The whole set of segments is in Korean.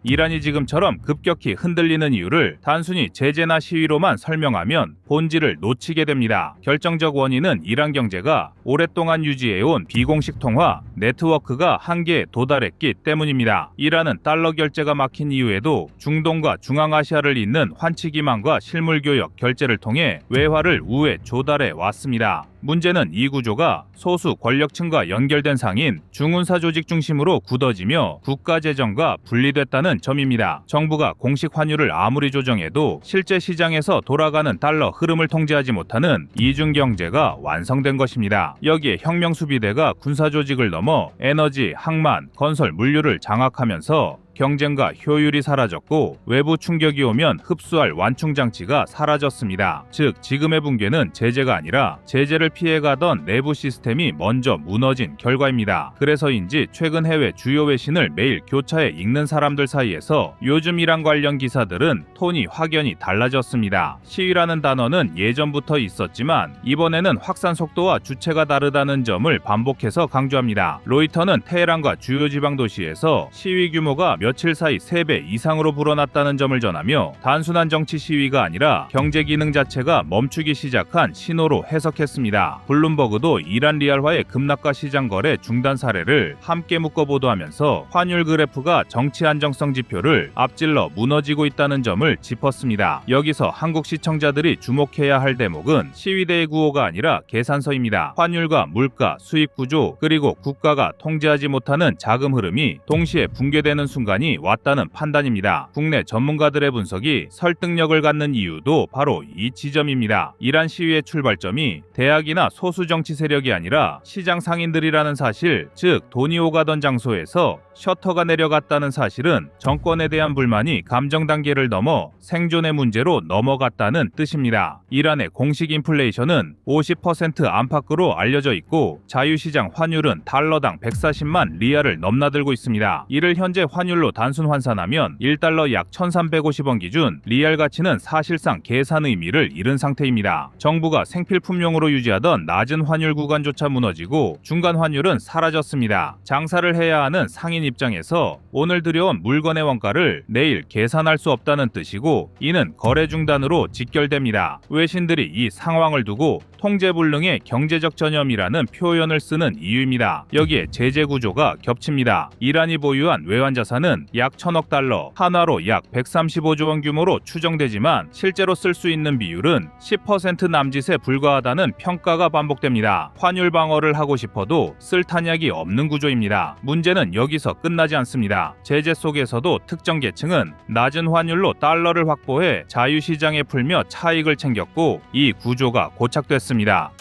이란이 지금처럼 급격히 흔들리는 이유를 단순히 제재나 시위로만 설명하면 본질을 놓치게 됩니다. 결정적 원인은 이란 경제가 오랫동안 유지해온 비공식 통화 네트워크가 한계에 도달했기 때문입니다. 이란은 달러 결제가 막힌 이후에도 중동과 중앙아시아를 잇는 환치기망과 실물교역 결제를 통해 외화를 우회 조달해 왔습니다. 문제는 이 구조가 소수 권력층과 연결된 상인 중운사 조직 중심으로 굳어지며 국가 재정과 분리됐다는 점입니다. 정부가 공식 환율을 아무리 조정해도 실제 시장에서 돌아가는 달러 흐름을 통제하지 못하는 이중 경제가 완성된 것입니다. 여기에 혁명수비대가 군사 조직을 넘어 에너지, 항만, 건설, 물류를 장악하면서 경쟁과 효율이 사라졌고 외부 충격이 오면 흡수할 완충장치가 사라졌습니다. 즉 지금의 붕괴는 제재가 아니라 제재를 피해가던 내부 시스템이 먼저 무너진 결과입니다. 그래서인지 최근 해외 주요 외신을 매일 교차해 읽는 사람들 사이에서 요즘 이란 관련 기사들은 톤이 확연히 달라졌습니다. 시위라는 단어는 예전부터 있었지만 이번에는 확산 속도와 주체가 다르다는 점을 반복해서 강조합니다. 로이터는 테헤란과 주요 지방 도시에서 시위 규모가 며칠 사이 3배 이상으로 불어났다는 점을 전하며 단순한 정치 시위가 아니라 경제 기능 자체가 멈추기 시작한 신호로 해석했습니다. 블룸버그도 이란 리알화의 급락과 시장 거래 중단 사례를 함께 묶어 보도하면서 환율 그래프가 정치 안정성 지표를 앞질러 무너지고 있다는 점을 짚었습니다. 여기서 한국 시청자들이 주목해야 할 대목은 시위대의 구호가 아니라 계산서입니다. 환율과 물가, 수입 구조, 그리고 국가가 통제하지 못하는 자금 흐름이 동시에 붕괴되는 순간 왔다는 판단입니다. 국내 전문가들의 분석이 설득력을 갖는 이유도 바로 이 지점입니다. 이란 시위의 출발점이 대학이나 소수 정치 세력이 아니라 시장 상인들이라는 사실, 즉 돈이 오가던 장소에서 셔터가 내려갔다는 사실은 정권에 대한 불만이 감정 단계를 넘어 생존의 문제로 넘어갔다는 뜻입니다. 이란의 공식 인플레이션은 50% 안팎으로 알려져 있고 자유시장 환율은 달러당 140만 리알을 넘나들고 있습니다. 이를 현재 환율로 단순 환산하면 1달러 약 1350원 기준 리알 가치는 사실상 계산 의미를 잃은 상태입니다. 정부가 생필품용으로 유지하던 낮은 환율 구간조차 무너지고 중간 환율은 사라졌습니다. 장사를 해야 하는 상인 입장에서 오늘 들여온 물건의 원가를 내일 계산할 수 없다는 뜻이고 이는 거래 중단으로 직결됩니다. 외신들이 이 상황을 두고 통제불능의 경제적 전염이라는 표현을 쓰는 이유입니다. 여기에 제재 구조가 겹칩니다. 이란이 보유한 외환자산은 약 1000억 달러, 한화로 약 135조 원 규모로 추정되지만 실제로 쓸 수 있는 비율은 10% 남짓에 불과하다는 평가가 반복됩니다. 환율 방어를 하고 싶어도 쓸 탄약이 없는 구조입니다. 문제는 여기서 끝나지 않습니다. 제재 속에서도 특정 계층은 낮은 환율로 달러를 확보해 자유시장에 풀며 차익을 챙겼고 이 구조가 고착됐습니다.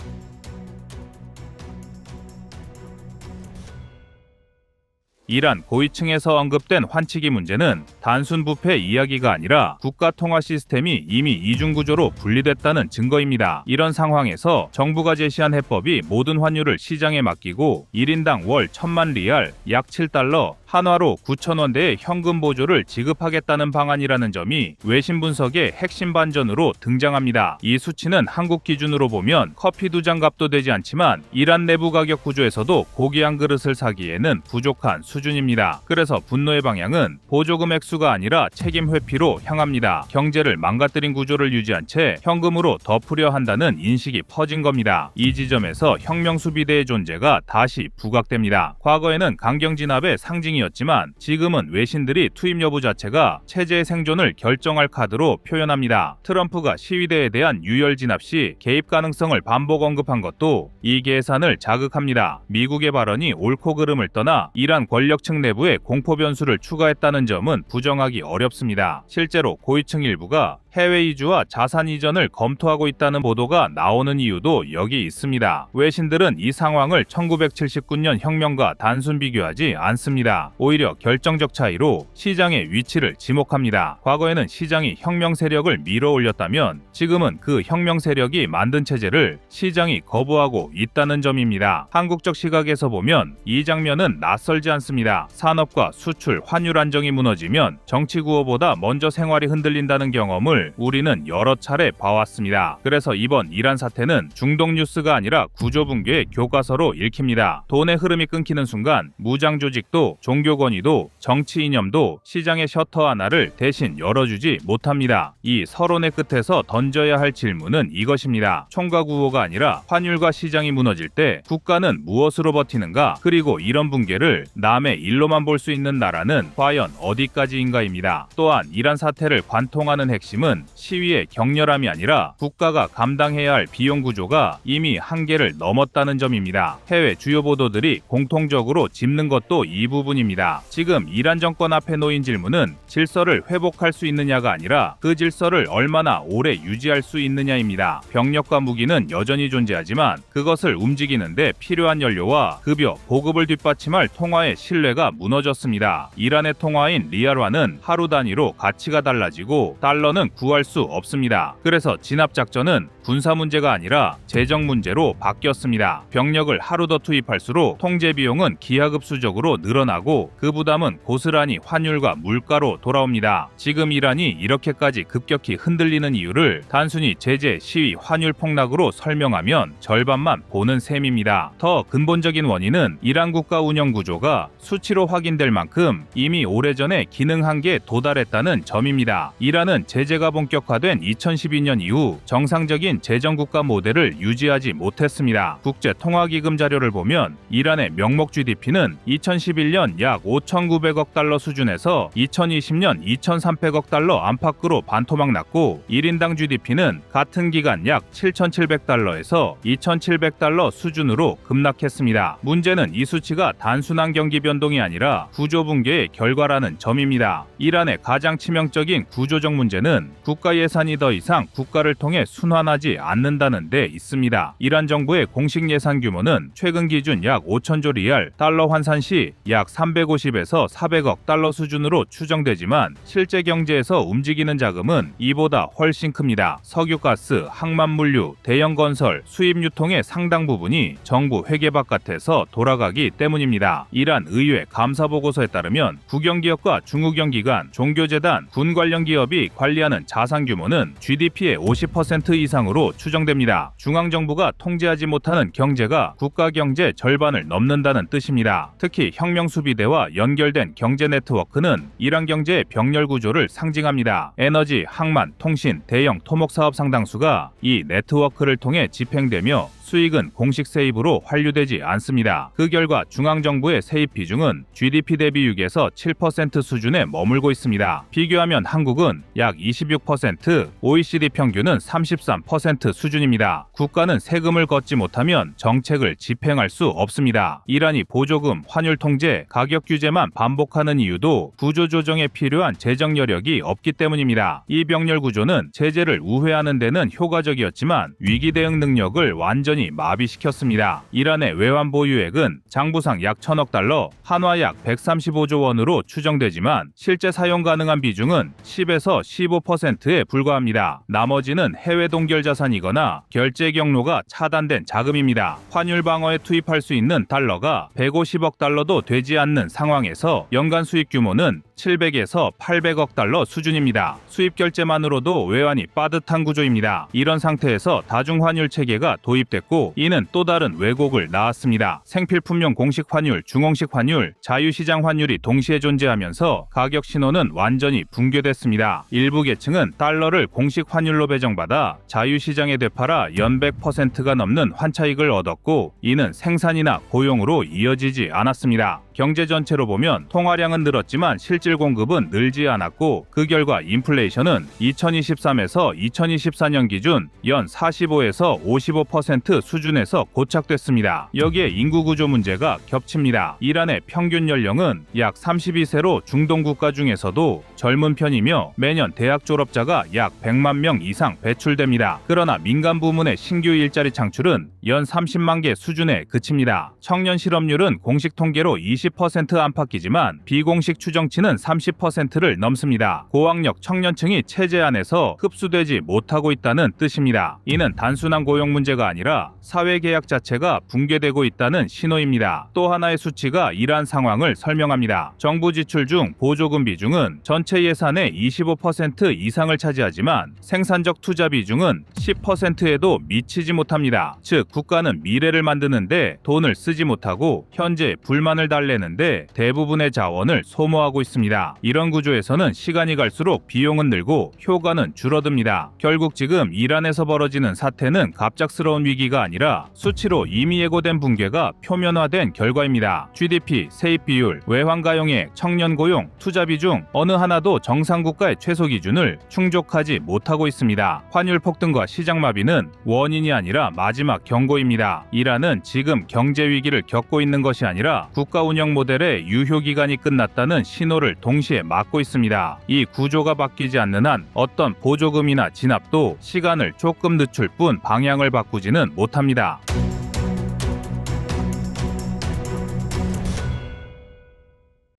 이란 고위층에서 언급된 환치기 문제는 단순 부패 이야기가 아니라 국가 통화 시스템이 이미 이중구조로 분리됐다는 증거입니다. 이런 상황에서 정부가 제시한 해법이 모든 환율을 시장에 맡기고 1인당 월 1000만 리알, 약 7달러, 한화로 9,000원대의 현금 보조를 지급하겠다는 방안이라는 점이 외신 분석의 핵심 반전으로 등장합니다. 이 수치는 한국 기준으로 보면 커피 2잔 값도 되지 않지만 이란 내부 가격 구조에서도 고기 한 그릇을 사기에는 부족한 수준입니다. 그래서 분노의 방향은 보조금 액수가 아니라 책임 회피로 향합니다. 경제를 망가뜨린 구조를 유지한 채 현금으로 덮으려 한다는 인식이 퍼진 겁니다. 이 지점에서 혁명수비대의 존재가 다시 부각됩니다. 과거에는 강경진압의 상징이었지만 지금은 외신들이 투입 여부 자체가 체제의 생존을 결정할 카드로 표현합니다. 트럼프가 시위대에 대한 유혈 진압 시 개입 가능성을 반복 언급한 것도 이 계산을 자극합니다. 미국의 발언이 옳고 그름을 떠나 이란 권력층 내부에 공포 변수를 추가했다는 점은 부정하기 어렵습니다. 실제로 고위층 일부가 해외 이주와 자산 이전을 검토하고 있다는 보도가 나오는 이유도 여기 있습니다. 외신들은 이 상황을 1979년 혁명과 단순 비교하지 않습니다. 오히려 결정적 차이로 시장의 위치를 지목합니다. 과거에는 시장이 혁명 세력을 밀어 올렸다면 지금은 그 혁명 세력이 만든 체제를 시장이 거부하고 있다는 점입니다. 한국적 시각에서 보면 이 장면은 낯설지 않습니다. 산업과 수출, 환율 안정이 무너지면 정치 구호보다 먼저 생활이 흔들린다는 경험을 상황을 우리는 여러 차례 봐왔습니다. 그래서 이번 이란 사태는 중동 뉴스가 아니라 구조 붕괴의 교과서로 읽힙니다. 돈의 흐름이 끊기는 순간 무장 조직도 종교 권위도 정치 이념도 시장의 셔터 하나를 대신 열어주지 못합니다. 이 서론의 끝에서 던져야 할 질문은 이것입니다. 총과 구호가 아니라 환율과 시장이 무너질 때 국가는 무엇으로 버티는가? 그리고 이런 붕괴를 남의 일로만 볼 수 있는 나라는 과연 어디까지인가입니다. 또한 이란 사태를 관통하는 핵심은 시위의 격렬함이 아니라 국가가 감당해야 할 비용 구조가 이미 한계를 넘었다는 점입니다. 해외 주요 보도들이 공통적으로 짚는 것도 이 부분입니다. 지금 이란 정권 앞에 놓인 질문은 질서를 회복할 수 있느냐가 아니라 그 질서를 얼마나 오래 유지할 수 있느냐입니다. 병력과 무기는 여전히 존재하지만 그것을 움직이는데 필요한 연료와 급여, 보급을 뒷받침할 통화의 신뢰가 무너졌습니다. 이란의 통화인 리알화는 하루 단위로 가치가 달라지고 달러는 구할 수 없습니다. 그래서 진압작전은 군사 문제가 아니라 재정 문제로 바뀌었습니다. 병력을 하루 더 투입할수록 통제 비용은 기하급수적으로 늘어나고 그 부담은 고스란히 환율과 물가로 돌아옵니다. 지금 이란이 이렇게까지 급격히 흔들리는 이유를 단순히 제재, 시위, 환율 폭락으로 설명하면 절반만 보는 셈입니다. 더 근본적인 원인은 이란 국가 운영 구조가 수치로 확인될 만큼 이미 오래전에 기능 한계에 도달했다는 점입니다. 이란은 제재가 본격화된 2012년 이후 정상적인 재정국가 모델을 유지하지 못했습니다. 국제통화기금 자료를 보면 이란의 명목 GDP는 2011년 약 5,900억 달러 수준에서 2020년 2,300억 달러 안팎으로 반토막 났고 1인당 GDP는 같은 기간 약 7,700달러에서 2,700달러 수준으로 급락했습니다. 문제는 이 수치가 단순한 경기 변동이 아니라 구조 붕괴의 결과라는 점입니다. 이란의 가장 치명적인 구조적 문제는 국가 예산이 더 이상 국가를 통해 순환하지 않는다는 데 있습니다. 이란 정부의 공식 예산 규모는 최근 기준 약 5천조 리알, 달러 환산 시 약 350에서 400억 달러 수준으로 추정되지만 실제 경제에서 움직이는 자금은 이보다 훨씬 큽니다. 석유가스, 항만물류, 대형 건설, 수입 유통의 상당 부분이 정부 회계 바깥에서 돌아가기 때문입니다. 이란 의회 감사 보고서에 따르면 국영기업과 중후경기관, 종교재단, 군 관련 기업이 관리하는 자산 규모는 GDP의 50% 이상으로 추정됩니다. 중앙정부가 통제하지 못하는 경제가 국가 경제 절반을 넘는다는 뜻입니다. 특히 혁명수비대와 연결된 경제 네트워크는 이란 경제의 병렬 구조를 상징합니다. 에너지, 항만, 통신, 대형 토목사업 상당수가 이 네트워크를 통해 집행되며 수익은 공식 세입으로 환류되지 않습니다. 그 결과 중앙정부의 세입 비중은 GDP 대비 6에서 7% 수준에 머물고 있습니다. 비교하면 한국은 약 26%, OECD 평균은 33% 수준입니다. 국가는 세금을 걷지 못하면 정책을 집행할 수 없습니다. 이란이 보조금, 환율 통제, 가격 규제만 반복하는 이유도 구조조정에 필요한 재정 여력이 없기 때문입니다. 이 병렬 구조는 제재를 우회하는 데는 효과적이었지만 위기 대응 능력을 완전히 마비시켰습니다. 이란의 외환 보유액은 장부상 약 1,000억 달러, 한화 약 135조 원으로 추정되지만 실제 사용 가능한 비중은 10에서 15%에 불과합니다. 나머지는 해외 동결 자산이거나 결제 경로가 차단된 자금입니다. 환율 방어에 투입할 수 있는 달러가 150억 달러도 되지 않는 상황에서 연간 수익 규모는 700에서 800억 달러 수준입니다. 수입 결제만으로도 외환이 빠듯한 구조입니다. 이런 상태에서 다중환율 체계가 도입됐고 이는 또 다른 왜곡을 낳았습니다. 생필품용 공식 환율, 중공식 환율, 자유시장 환율이 동시에 존재하면서 가격 신호는 완전히 붕괴됐습니다. 일부 계층은 달러를 공식 환율로 배정받아 자유시장에 되팔아 연 100%가 넘는 환차익을 얻었고 이는 생산이나 고용으로 이어지지 않았습니다. 경제 전체로 보면 통화량은 늘었지만 실질 공급은 늘지 않았고 그 결과 인플레이션은 2023에서 2024년 기준 연 45에서 55% 수준에서 고착됐습니다. 여기에 인구 구조 문제가 겹칩니다. 이란의 평균 연령은 약 32세로 중동 국가 중에서도 젊은 편이며 매년 대학 졸업자가 약 100만 명 이상 배출됩니다. 그러나 민간 부문의 신규 일자리 창출은 연 30만 개 수준에 그칩니다. 청년 실업률은 공식 통계로 20% 안팎이지만 비공식 추정치는 수는 30%를 넘습니다. 고학력 청년층이 체제 안에서 흡수되지 못하고 있다는 뜻입니다. 이는 단순한 고용 문제가 아니라 사회 계약 자체가 붕괴되고 있다는 신호입니다. 또 하나의 수치가 이러한 상황을 설명합니다. 정부 지출 중 보조금 비중은 전체 예산의 25% 이상을 차지하지만 생산적 투자 비중은 10%에도 미치지 못합니다. 즉 국가는 미래를 만드는데 돈을 쓰지 못하고 현재 불만을 달래는데 대부분의 자원을 소모하고 있습니다. 이런 구조에서는 시간이 갈수록 비용은 늘고 효과는 줄어듭니다. 결국 지금 이란에서 벌어지는 사태는 갑작스러운 위기가 아니라 수치로 이미 예고된 붕괴가 표면화된 결과입니다. GDP, 세입 비율, 외환 가용액, 청년 고용, 투자 비중 어느 하나도 정상 국가의 최소 기준을 충족하지 못하고 있습니다. 환율 폭등과 시장 마비는 원인이 아니라 마지막 경고입니다. 이란은 지금 경제 위기를 겪고 있는 것이 아니라 국가 운영 모델의 유효 기간이 끝났다는 신호를 동시에 맞고 있습니다. 이 구조가 바뀌지 않는 한 어떤 보조금이나 진압도 시간을 조금 늦출 뿐 방향을 바꾸지는 못합니다.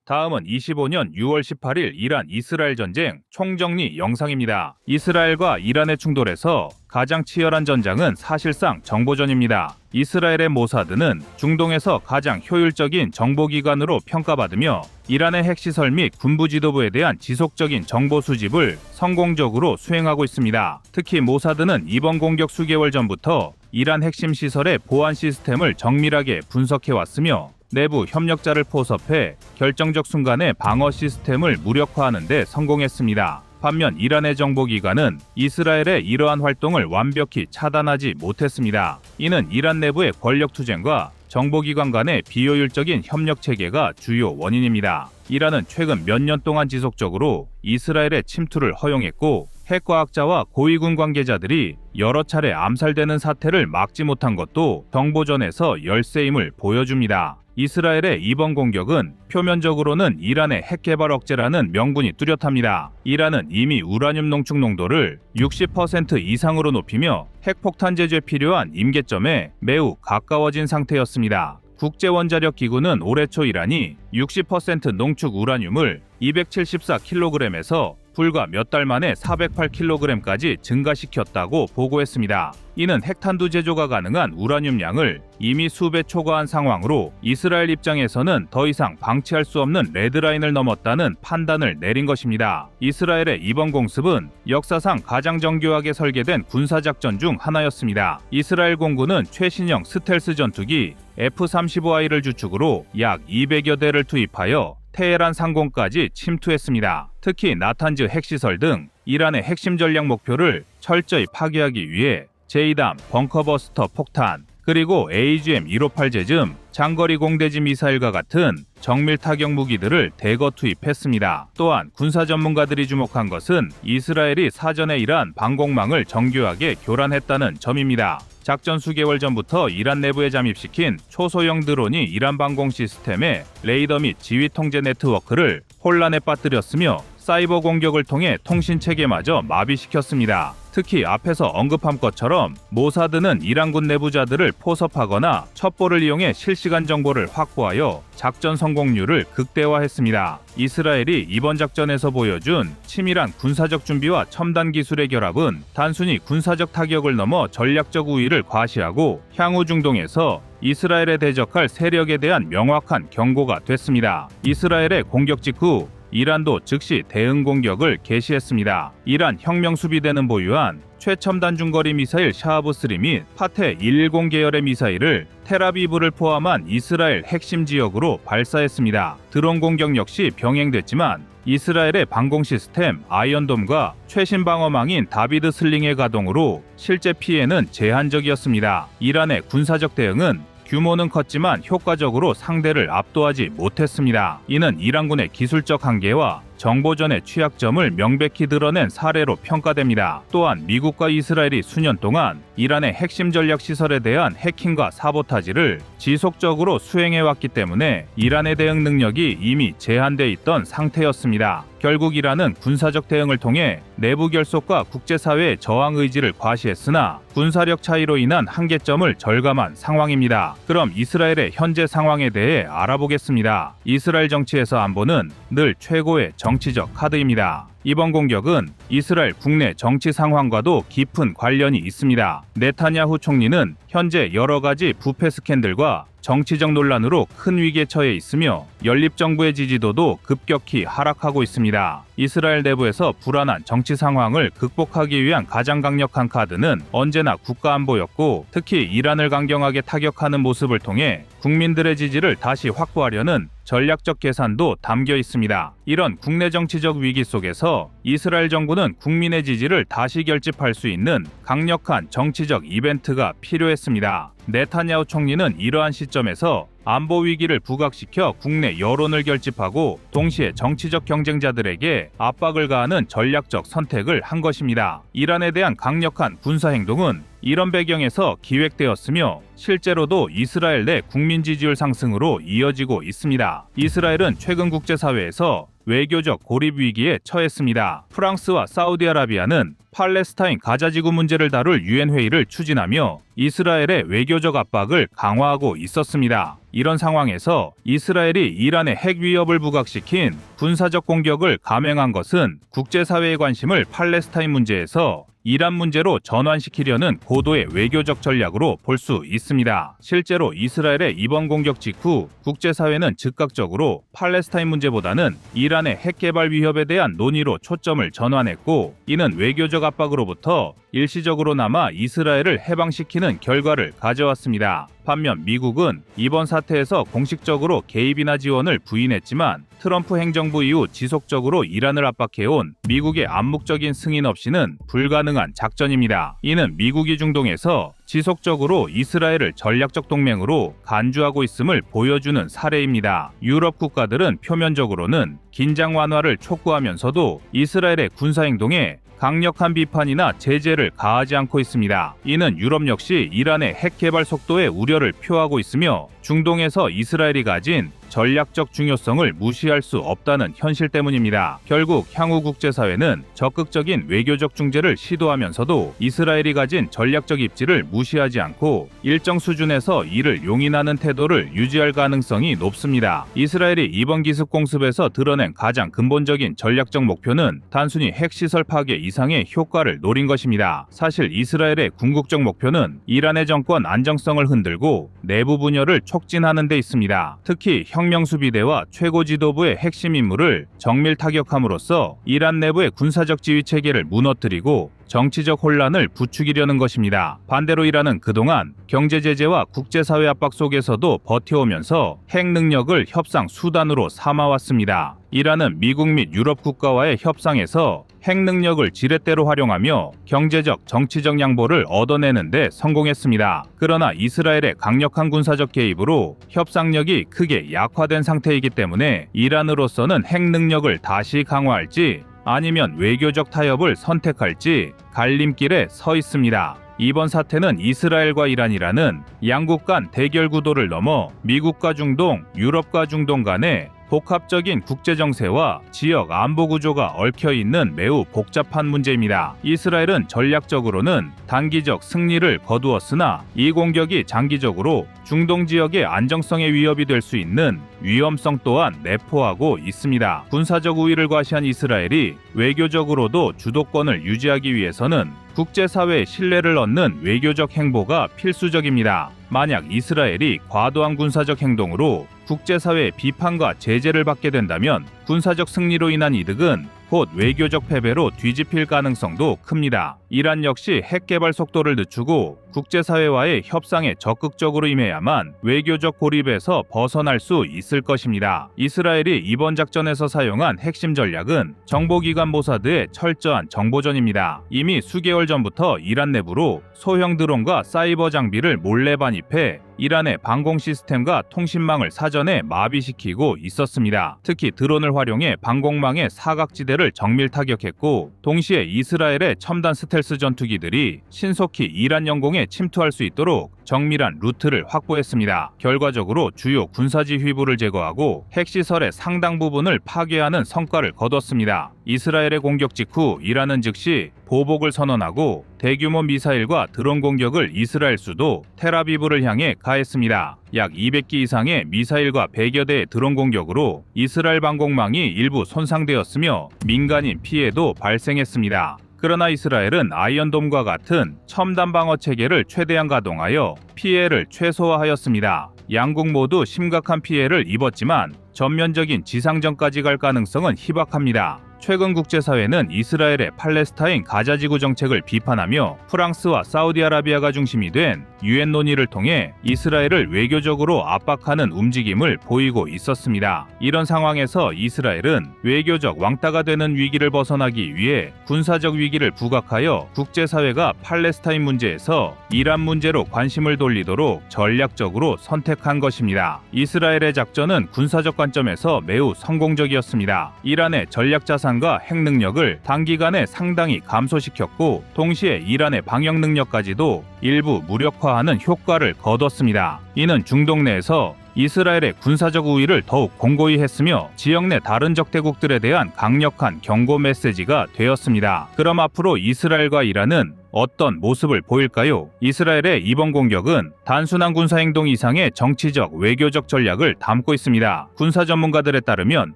다음은 25년 6월 18일 이란-이스라엘 전쟁 총정리 영상입니다. 이스라엘과 이란의 충돌에서 가장 치열한 전장은 사실상 정보전입니다. 이스라엘의 모사드는 중동에서 가장 효율적인 정보기관으로 평가받으며 이란의 핵시설 및 군부 지도부에 대한 지속적인 정보 수집을 성공적으로 수행하고 있습니다. 특히 모사드는 이번 공격 수개월 전부터 이란 핵심 시설의 보안 시스템을 정밀하게 분석해왔으며 내부 협력자를 포섭해 결정적 순간에 방어 시스템을 무력화하는 데 성공했습니다. 반면 이란의 정보기관은 이스라엘의 이러한 활동을 완벽히 차단하지 못했습니다. 이는 이란 내부의 권력투쟁과 정보기관 간의 비효율적인 협력체계가 주요 원인입니다. 이란은 최근 몇 년 동안 지속적으로 이스라엘의 침투를 허용했고 핵과학자와 고위군 관계자들이 여러 차례 암살되는 사태를 막지 못한 것도 정보전에서 열세임을 보여줍니다. 이스라엘의 이번 공격은 표면적으로는 이란의 핵개발 억제라는 명분이 뚜렷합니다. 이란은 이미 우라늄 농축 농도를 60% 이상으로 높이며 핵폭탄 제조에 필요한 임계점에 매우 가까워진 상태였습니다. 국제원자력기구는 올해 초 이란이 60% 농축 우라늄을 274kg에서 불과 몇 달 만에 408kg까지 증가시켰다고 보고했습니다. 이는 핵탄두 제조가 가능한 우라늄 양을 이미 수배 초과한 상황으로 이스라엘 입장에서는 더 이상 방치할 수 없는 레드라인을 넘었다는 판단을 내린 것입니다. 이스라엘의 이번 공습은 역사상 가장 정교하게 설계된 군사작전 중 하나였습니다. 이스라엘 공군은 최신형 스텔스 전투기 F-35I를 주축으로 약 200여 대를 투입하여 테헤란 상공까지 침투했습니다. 특히 나탄즈 핵시설 등 이란의 핵심 전략 목표를 철저히 파괴하기 위해 제이담, 벙커버스터 폭탄, 그리고 AGM-158제즘 장거리 공대지 미사일과 같은 정밀 타격 무기들을 대거 투입했습니다. 또한 군사 전문가들이 주목한 것은 이스라엘이 사전에 이란 방공망을 정교하게 교란했다는 점입니다. 작전 수개월 전부터 이란 내부에 잠입시킨 초소형 드론이 이란 방공 시스템의 레이더 및 지휘 통제 네트워크를 혼란에 빠뜨렸으며 사이버 공격을 통해 통신 체계마저 마비시켰습니다. 특히 앞에서 언급한 것처럼 모사드는 이란군 내부자들을 포섭하거나 첩보를 이용해 실시간 정보를 확보하여 작전 성공률을 극대화했습니다. 이스라엘이 이번 작전에서 보여준 치밀한 군사적 준비와 첨단 기술의 결합은 단순히 군사적 타격을 넘어 전략적 우위를 과시하고 향후 중동에서 이스라엘에 대적할 세력에 대한 명확한 경고가 됐습니다. 이스라엘의 공격 직후 이란도 즉시 대응 공격을 개시했습니다. 이란 혁명수비대는 보유한 최첨단 중거리 미사일 샤하브3 및 파테 110 계열의 미사일을 텔아비브를 포함한 이스라엘 핵심 지역으로 발사했습니다. 드론 공격 역시 병행됐지만 이스라엘의 방공 시스템 아이언돔과 최신 방어망인 다비드 슬링의 가동으로 실제 피해는 제한적이었습니다. 이란의 군사적 대응은 규모는 컸지만 효과적으로 상대를 압도하지 못했습니다. 이는 이란군의 기술적 한계와 정보전의 취약점을 명백히 드러낸 사례로 평가됩니다. 또한 미국과 이스라엘이 수년 동안 이란의 핵심 전략 시설에 대한 해킹과 사보타지를 지속적으로 수행해왔기 때문에 이란의 대응 능력이 이미 제한돼 있던 상태였습니다. 결국 이란은 군사적 대응을 통해 내부 결속과 국제사회의 저항 의지를 과시했으나 군사력 차이로 인한 한계점을 절감한 상황입니다. 그럼 이스라엘의 현재 상황에 대해 알아보겠습니다. 이스라엘 정치에서 안보는 늘 최고의 정치적 카드입니다. 이번 공격은 이스라엘 국내 정치 상황과도 깊은 관련이 있습니다. 네타냐후 총리는 현재 여러 가지 부패 스캔들과 정치적 논란으로 큰 위기에 처해 있으며 연립정부의 지지도도 급격히 하락하고 있습니다. 이스라엘 내부에서 불안한 정치 상황을 극복하기 위한 가장 강력한 카드는 언제나 국가안보였고, 특히 이란을 강경하게 타격하는 모습을 통해 국민들의 지지를 다시 확보하려는 전략적 계산도 담겨 있습니다. 이런 국내 정치적 위기 속에서 이스라엘 정부는 국민의 지지를 다시 결집할 수 있는 강력한 정치적 이벤트가 필요했습니다. 네타냐후 총리는 이러한 시점에서 안보 위기를 부각시켜 국내 여론을 결집하고 동시에 정치적 경쟁자들에게 압박을 가하는 전략적 선택을 한 것입니다. 이란에 대한 강력한 군사 행동은 이런 배경에서 기획되었으며 실제로도 이스라엘 내 국민 지지율 상승으로 이어지고 있습니다. 이스라엘은 최근 국제사회에서 외교적 고립 위기에 처했습니다. 프랑스와 사우디아라비아는 팔레스타인 가자지구 문제를 다룰 유엔 회의를 추진하며 이스라엘의 외교적 압박을 강화하고 있었습니다. 이런 상황에서 이스라엘이 이란의 핵 위협을 부각시킨 군사적 공격을 감행한 것은 국제사회의 관심을 팔레스타인 문제에서 이란 문제로 전환시키려는 고도의 외교적 전략으로 볼 수 있습니다. 실제로 이스라엘의 이번 공격 직후 국제사회는 즉각적으로 팔레스타인 문제보다는 이란의 핵 개발 위협에 대한 논의로 초점을 전환했고, 이는 외교적 압박으로부터 일시적으로나마 이스라엘을 해방시키는 결과를 가져왔습니다. 반면 미국은 이번 사태에서 공식적으로 개입이나 지원을 부인했지만 트럼프 행정부 이후 지속적으로 이란을 압박해온 미국의 암묵적인 승인 없이는 불가능한 작전입니다. 이는 미국이 중동에서 지속적으로 이스라엘을 전략적 동맹으로 간주하고 있음을 보여주는 사례입니다. 유럽 국가들은 표면적으로는 긴장 완화를 촉구하면서도 이스라엘의 군사행동에 강력한 비판이나 제재를 가하지 않고 있습니다. 이는 유럽 역시 이란의 핵 개발 속도에 우려를 표하고 있으며 중동에서 이스라엘이 가진 전략적 중요성을 무시할 수 없다는 현실 때문입니다. 결국 향후 국제사회는 적극적인 외교적 중재를 시도하면서도 이스라엘이 가진 전략적 입지를 무시하지 않고 일정 수준에서 이를 용인하는 태도를 유지할 가능성이 높습니다. 이스라엘이 이번 기습 공습에서 드러낸 가장 근본적인 전략적 목표는 단순히 핵시설 파괴 이상의 효과를 노린 것입니다. 사실 이스라엘의 궁극적 목표는 이란의 정권 안정성을 흔들고 내부 분열을 촉진하는 데 있습니다. 특히 혁명수비대와 최고 지도부의 핵심 인물을 정밀 타격함으로써 이란 내부의 군사적 지휘 체계를 무너뜨리고 정치적 혼란을 부추기려는 것입니다. 반대로 이란은 그동안 경제 제재와 국제사회 압박 속에서도 버텨오면서 핵 능력을 협상 수단으로 삼아왔습니다. 이란은 미국 및 유럽 국가와의 협상에서 핵 능력을 지렛대로 활용하며 경제적, 정치적 양보를 얻어내는 데 성공했습니다. 그러나 이스라엘의 강력한 군사적 개입으로 협상력이 크게 약화된 상태이기 때문에 이란으로서는 핵 능력을 다시 강화할지 아니면 외교적 타협을 선택할지 갈림길에 서 있습니다. 이번 사태는 이스라엘과 이란이라는 양국 간 대결 구도를 넘어 미국과 중동, 유럽과 중동 간의 복합적인 국제정세와 지역 안보 구조가 얽혀있는 매우 복잡한 문제입니다. 이스라엘은 전략적으로는 단기적 승리를 거두었으나 이 공격이 장기적으로 중동 지역의 안정성에 위협이 될 수 있는 위험성 또한 내포하고 있습니다. 군사적 우위를 과시한 이스라엘이 외교적으로도 주도권을 유지하기 위해서는 국제사회의 신뢰를 얻는 외교적 행보가 필수적입니다. 만약 이스라엘이 과도한 군사적 행동으로 국제사회의 비판과 제재를 받게 된다면 군사적 승리로 인한 이득은 곧 외교적 패배로 뒤집힐 가능성도 큽니다. 이란 역시 핵 개발 속도를 늦추고 국제사회와의 협상에 적극적으로 임해야만 외교적 고립에서 벗어날 수 있을 것입니다. 이스라엘이 이번 작전에서 사용한 핵심 전략은 정보기관 모사드의 철저한 정보전입니다. 이미 수개월 전부터 이란 내부로 소형 드론과 사이버 장비를 몰래 반입해 이란의 방공 시스템과 통신망을 사전에 마비시키고 있었습니다. 특히 드론을 활용해 방공망의 사각지대를 정밀 타격했고, 동시에 이스라엘의 첨단 스텔스 전투기들이 신속히 이란 영공에 땅에 침투할 수 있도록 정밀한 루트를 확보했습니다. 결과적으로 주요 군사지휘부를 제거하고 핵시설의 상당 부분을 파괴하는 성과를 거뒀습니다. 이스라엘의 공격 직후 이란은 즉시 보복을 선언하고 대규모 미사일과 드론 공격을 이스라엘 수도 텔아비브를 향해 가했습니다. 약 200기 이상의 미사일과 100여 대의 드론 공격으로 이스라엘 방공망이 일부 손상되었으며 민간인 피해도 발생했습니다. 그러나 이스라엘은 아이언돔과 같은 첨단 방어 체계를 최대한 가동하여 피해를 최소화하였습니다. 양국 모두 심각한 피해를 입었지만 전면적인 지상전까지 갈 가능성은 희박합니다. 최근 국제사회는 이스라엘의 팔레스타인 가자지구 정책을 비판하며 프랑스와 사우디아라비아가 중심이 된 유엔 논의를 통해 이스라엘을 외교적으로 압박하는 움직임을 보이고 있었습니다. 이런 상황에서 이스라엘은 외교적 왕따가 되는 위기를 벗어나기 위해 군사적 위기를 부각하여 국제사회가 팔레스타인 문제에서 이란 문제로 관심을 돌리도록 전략적으로 선택한 것입니다. 이스라엘의 작전은 군사적 관점에서 매우 성공적이었습니다. 이란의 전략 자산과 핵 능력을 단기간에 상당히 감소시켰고 동시에 이란의 방역 능력까지도 일부 무력화하는 효과를 거뒀습니다. 이는 중동 내에서 이스라엘의 군사적 우위를 더욱 공고히 했으며 지역 내 다른 적대국들에 대한 강력한 경고 메시지가 되었습니다. 그럼 앞으로 이스라엘과 이란은 어떤 모습을 보일까요? 이스라엘의 이번 공격은 단순한 군사행동 이상의 정치적, 외교적 전략을 담고 있습니다. 군사 전문가들에 따르면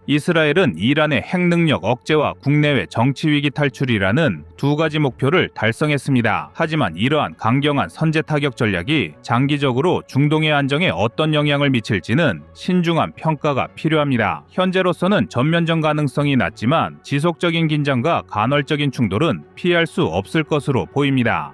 이스라엘은 이란의 핵능력 억제와 국내외 정치위기 탈출이라는 두 가지 목표를 달성했습니다. 하지만 이러한 강경한 선제 타격 전략이 장기적으로 중동의 안정에 어떤 영향을 미칠지는 신중한 평가가 필요합니다. 현재로서는 전면전 가능성이 낮지만 지속적인 긴장과 간헐적인 충돌은 피할 수 없을 것으로 보입니다.